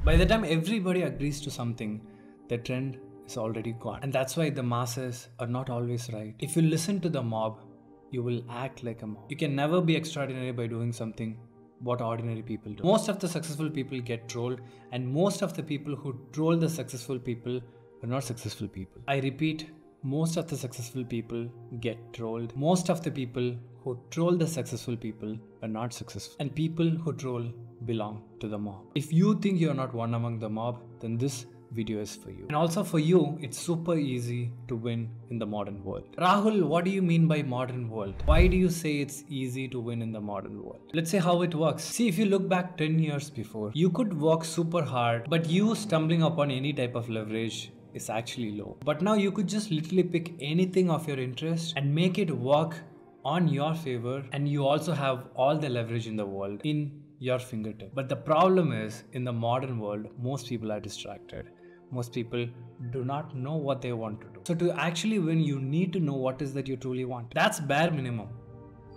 By the time everybody agrees to something, the trend is already gone. And that's why the masses are not always right. If you listen to the mob, you will act like a mob. You can never be extraordinary by doing something what ordinary people do. Most of the successful people get trolled, and most of the people who troll the successful people are not successful people. I repeat, most of the successful people get trolled. Most of the people who troll the successful people are not successful. And people who troll belong to the mob. If you think you're not one among the mob, then this video is for you. And also for you, it's super easy to win in the modern world. Rahul, what do you mean by modern world? Why do you say it's easy to win in the modern world? Let's say how it works. See, if you look back 10 years before, you could work super hard, but you stumbling upon any type of leverage is actually low. But now you could just literally pick anything of your interest and make it work on your favor, and you also have all the leverage in the world in your fingertip. But the problem is, in the modern world, most people are distracted. Most people do not know what they want to do. So to actually win, you need to know what is that you truly want. That's bare minimum.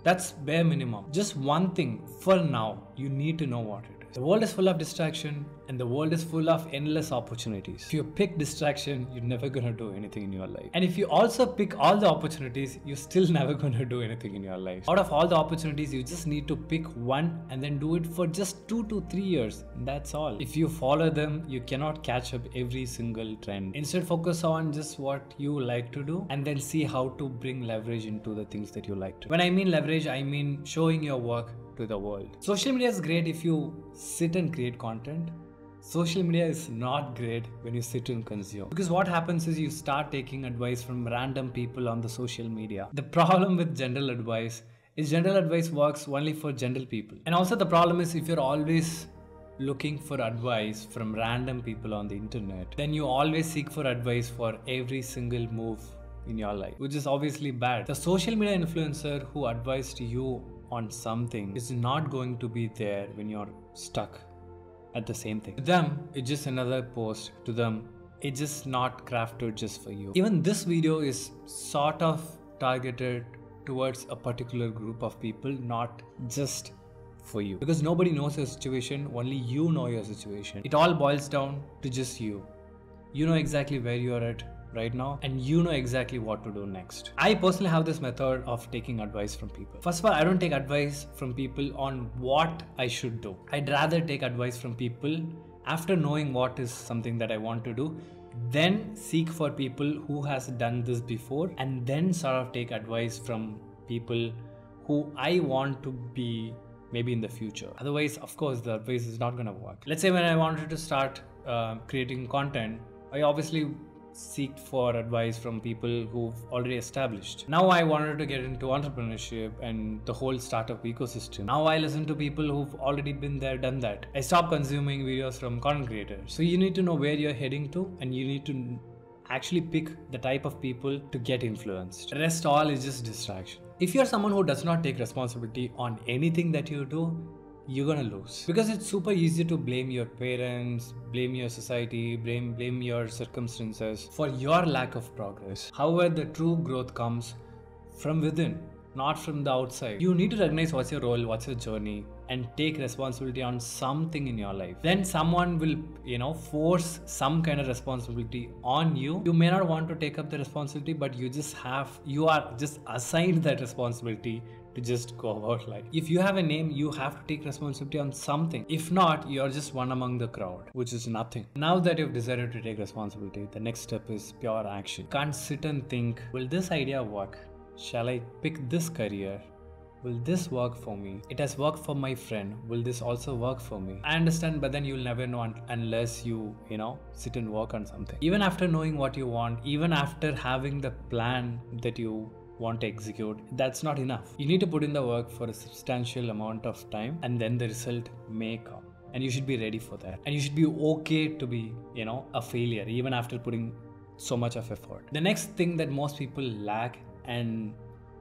That's bare minimum. Just one thing for now, you need to know what it is. The world is full of distraction, and the world is full of endless opportunities. If you pick distraction, you're never gonna do anything in your life. And if you also pick all the opportunities, you're still never gonna do anything in your life. Out of all the opportunities, you just need to pick one and then do it for just 2 to 3 years. And that's all. If you follow them, you cannot catch up every single trend. Instead, focus on just what you like to do and then see how to bring leverage into the things that you like to do. When I mean leverage, I mean showing your work to the world. Social media is great if you sit and create content. Social media is not great when you sit and consume. Because what happens is you start taking advice from random people on the social media. The problem with general advice is general advice works only for general people. And also the problem is if you're always looking for advice from random people on the internet, then you always seek for advice for every single move in your life, which is obviously bad. The social media influencer who advised you on something is not going to be there when you're stuck at the same thing. To them, it's just another post. To them, it's just not crafted just for you. Even this video is sort of targeted towards a particular group of people, not just for you. Because nobody knows your situation, only you know your situation. It all boils down to just you. You know exactly where you are at right now, and you know exactly what to do next. I personally have this method of taking advice from people. First of all, I don't take advice from people on what I should do. I'd rather take advice from people after knowing what is something that I want to do, then seek for people who has done this before, and then sort of take advice from people who I want to be maybe in the future. Otherwise, of course, the advice is not gonna work. Let's say when I wanted to start creating content, I obviously seek for advice from people who've already established. Now I wanted to get into entrepreneurship and the whole startup ecosystem. Now I listen to people who've already been there, done that. I stopped consuming videos from content creators. So you need to know where you're heading to, and you need to actually pick the type of people to get influenced. The rest all is just distraction. If you're someone who does not take responsibility on anything that you do, you're gonna lose. Because it's super easy to blame your parents, blame your society, blame your circumstances for your lack of progress. However, the true growth comes from within, not from the outside. You need to recognize what's your role, what's your journey, and take responsibility on something in your life. Then someone will, force some kind of responsibility on you. You may not want to take up the responsibility, but you are just assigned that responsibility to just go about life. If you have a name, you have to take responsibility on something. If not, you're just one among the crowd, which is nothing. Now that you've decided to take responsibility, the next step is pure action. Can't sit and think, will this idea work? Shall I pick this career? Will this work for me? It has worked for my friend. Will this also work for me? I understand, but then you'll never know unless you sit and work on something. Even after knowing what you want, even after having the plan that you want to execute, that's not enough. You need to put in the work for a substantial amount of time, and then the result may come. And you should be ready for that. And you should be okay to be, a failure, even after putting so much of effort. The next thing that most people lack, and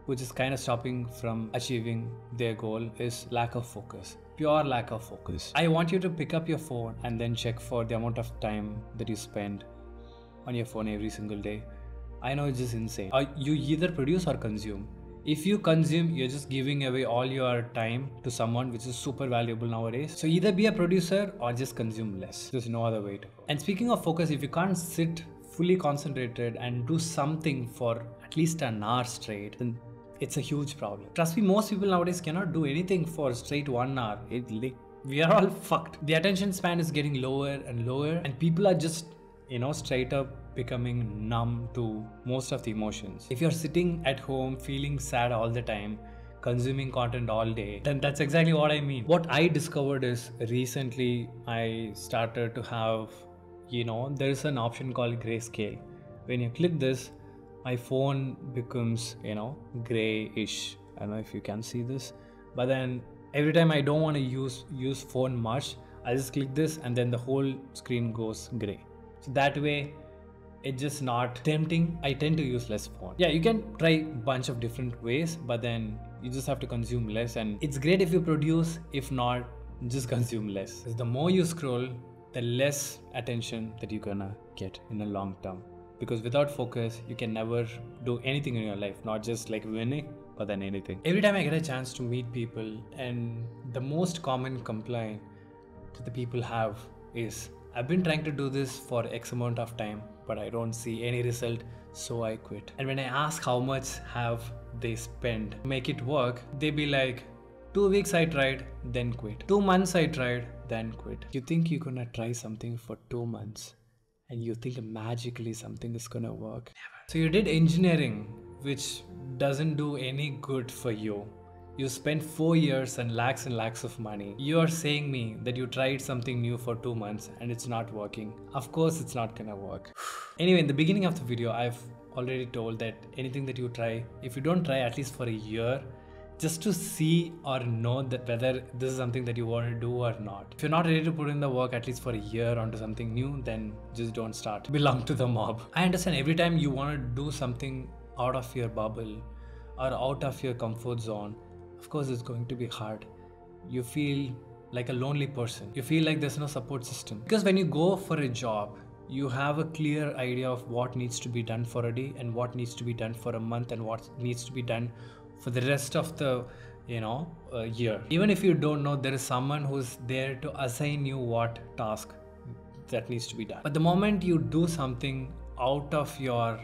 which is kind of stopping from achieving their goal, is lack of focus. Pure lack of focus. I want you to pick up your phone and then check for the amount of time that you spend on your phone every single day. I know it's just insane. You either produce or consume. If you consume, you're just giving away all your time to someone, which is super valuable nowadays. So either be a producer or just consume less. There's no other way to go. And speaking of focus, if you can't sit fully concentrated and do something for at least an hour straight, then it's a huge problem. Trust me, most people nowadays cannot do anything for straight 1 hour. We are all fucked. The attention span is getting lower and lower, and people are just, straight up becoming numb to most of the emotions. If you're sitting at home feeling sad all the time, consuming content all day, then that's exactly what I mean. What I discovered is recently I started to have, there is an option called grayscale. When you click this, my phone becomes, grayish. I don't know if you can see this, but then every time I don't want to use phone much, I just click this and then the whole screen goes gray. So that way it's just not tempting. I tend to use less phone. Yeah, you can try a bunch of different ways, but then you just have to consume less. And it's great if you produce, if not, just consume less. Because the more you scroll, the less attention that you're gonna get in the long term. Because without focus, you can never do anything in your life, not just like winning, but then anything. Every time I get a chance to meet people, and the most common complaint that the people have is, I've been trying to do this for X amount of time, but I don't see any result, so I quit. And when I ask how much have they spent to make it work, they be like, 2 weeks I tried, then quit. 2 months I tried, then quit. You think you're gonna try something for 2 months and you think magically something is gonna work? Never. So you did engineering, which doesn't do any good for you. You spent 4 years and lakhs of money. You are saying me that you tried something new for 2 months and it's not working. Of course it's not gonna work. Anyway, in the beginning of the video, I've already told that anything that you try, if you don't try at least for a year, just to see or know that whether this is something that you want to do or not. If you're not ready to put in the work at least for a year onto something new, then just don't start. Belong to the mob. I understand every time you want to do something out of your bubble or out of your comfort zone, of course it's going to be hard. You feel like a lonely person. You feel like there's no support system. Because when you go for a job, you have a clear idea of what needs to be done for a day and what needs to be done for a month and what needs to be done for the rest of the year. Even if you don't know, there is someone who's there to assign you what task that needs to be done. But the moment you do something out of your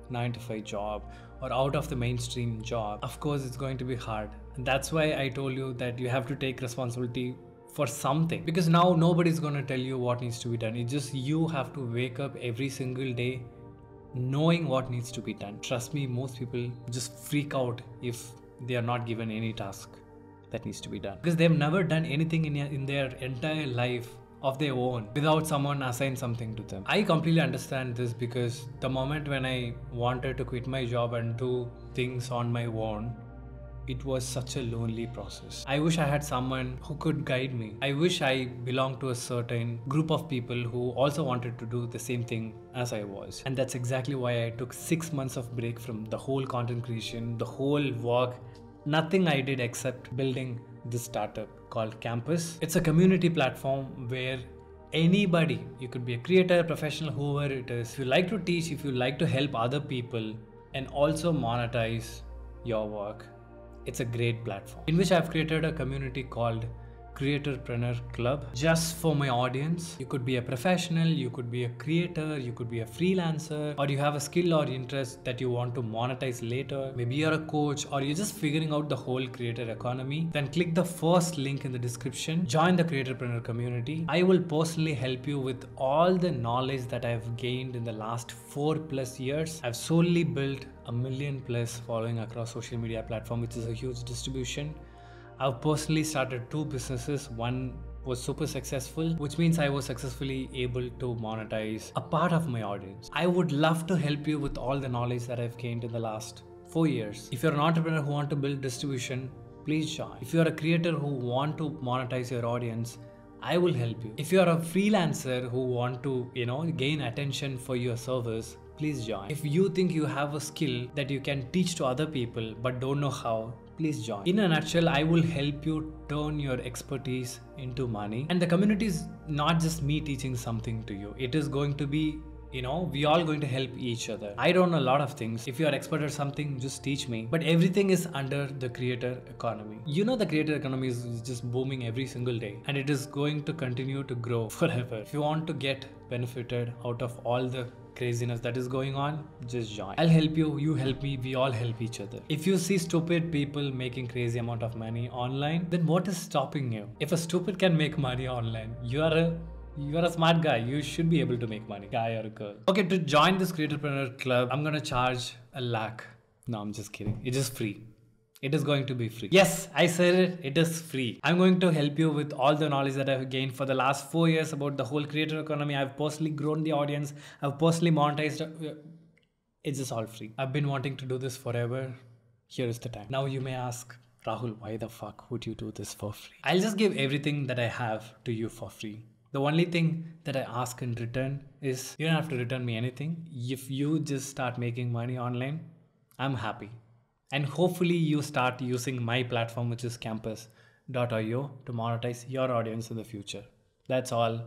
9-to-5 job or out of the mainstream job, of course it's going to be hard. And that's why I told you that you have to take responsibility for something, because now nobody's going to tell you what needs to be done. It's just you have to wake up every single day knowing what needs to be done. Trust me, most people just freak out if they are not given any task that needs to be done, because they've never done anything in their entire life of their own without someone assign something to them. I completely understand this, because the moment when I wanted to quit my job and do things on my own, it was such a lonely process. I wish I had someone who could guide me. I wish I belonged to a certain group of people who also wanted to do the same thing as I was. And that's exactly why I took 6 months of break from the whole content creation, the whole work. Nothing I did except building this startup called Campus. It's a community platform where anybody, you could be a creator, professional, whoever it is, if you like to teach, if you like to help other people and also monetize your work, it's a great platform in which I've created a community called Creatorpreneur Club just for my audience. You could be a professional, you could be a creator, you could be a freelancer, or you have a skill or interest that you want to monetize later. Maybe you're a coach or you're just figuring out the whole creator economy. Then click the first link in the description. Join the Creatorpreneur community. I will personally help you with all the knowledge that I've gained in the last 4+ years. I've solely built a 1 million+ following across social media platform, which is a huge distribution. I've personally started 2 businesses. One was super successful, which means I was successfully able to monetize a part of my audience. I would love to help you with all the knowledge that I've gained in the last 4 years. If you're an entrepreneur who want to build distribution, please join. If you're a creator who want to monetize your audience, I will help you. If you're a freelancer who want to, gain attention for your service, please join. If you think you have a skill that you can teach to other people but don't know how, please join. In a nutshell, I will help you turn your expertise into money. And the community is not just me teaching something to you. It is going to be You know, we all going to help each other. I don't know a lot of things. If you are expert at something, just teach me. But everything is under the creator economy. You know, the creator economy is just booming every single day, and it is going to continue to grow forever. If you want to get benefited out of all the craziness that is going on, just join. I'll help you, you help me, we all help each other. If you see stupid people making crazy amount of money online, then what is stopping you? If a stupid can make money online, you are a smart guy. You should be able to make money, guy or a girl. Okay, to join this Creatorpreneur Club, I'm gonna charge $1 lakh. No, I'm just kidding. It is free. It is going to be free. Yes, I said it. It is free. I'm going to help you with all the knowledge that I've gained for the last 4 years about the whole creator economy. I've personally grown the audience. I've personally monetized. It's just all free. I've been wanting to do this forever. Here is the time. Now you may ask, Rahul, why the fuck would you do this for free? I'll just give everything that I have to you for free. The only thing that I ask in return is you don't have to return me anything. If you just start making money online, I'm happy. And hopefully you start using my platform, which is campus.io, to monetize your audience in the future. That's all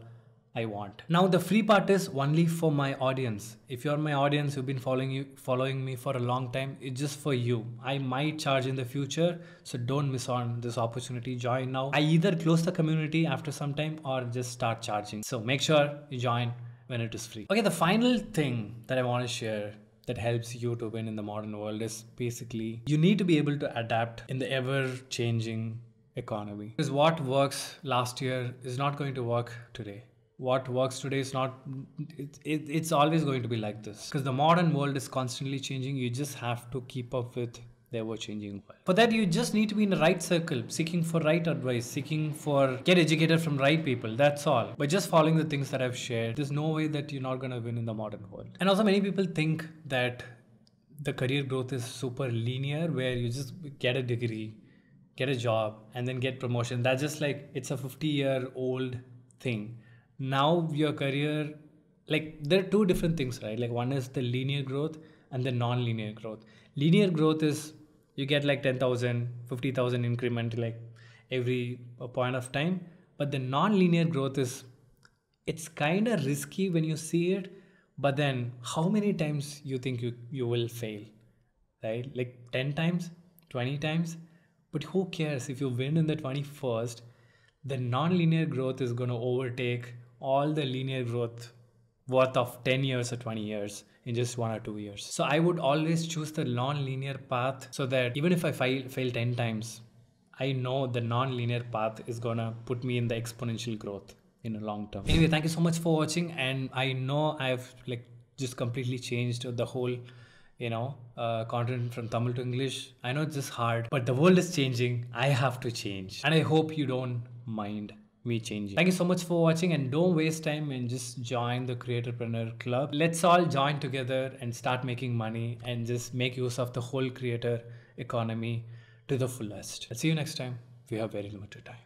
I want. Now the free part is only for my audience. If you're my audience, you've been following me for a long time, it's just for you. I might charge in the future, so don't miss on this opportunity. Join now. I either close the community after some time or just start charging. So make sure you join when it is free. Okay, the final thing that I want to share that helps you to win in the modern world is basically you need to be able to adapt in the ever-changing economy. Because what works last year is not going to work today. What works today is not, it's always going to be like this. Because the modern world is constantly changing. You just have to keep up with the ever-changing world. For that, you just need to be in the right circle, seeking for right advice, get educated from right people. That's all. By just following the things that I've shared, there's no way that you're not going to win in the modern world. And also many people think that the career growth is super linear, where you just get a degree, get a job, and then get promotion. That's just like, it's a 50-year-old thing. Now your career, like there are two different things, right? Like one is the linear growth and the non-linear growth. Linear growth is you get like 10,000, 50,000 increment like every point of time. But the non-linear growth is, it's kind of risky when you see it, but then how many times you think you will fail, right? Like 10 times, 20 times, but who cares if you win in the 21st, the non-linear growth is going to overtake all the linear growth worth of 10 years or 20 years in just 1 or 2 years. So I would always choose the non-linear path, so that even if I fail 10 times, I know the non-linear path is gonna put me in the exponential growth in a long term. Anyway, thank you so much for watching. And I know I've like just completely changed the whole, content from Tamil to English. I know it's just hard, but the world is changing. I have to change. And I hope you don't mind me changing. Thank you so much for watching, and don't waste time and just join the Creatorpreneur Club. Let's all join together and start making money and just make use of the whole creator economy to the fullest. I'll see you next time. We have very limited time.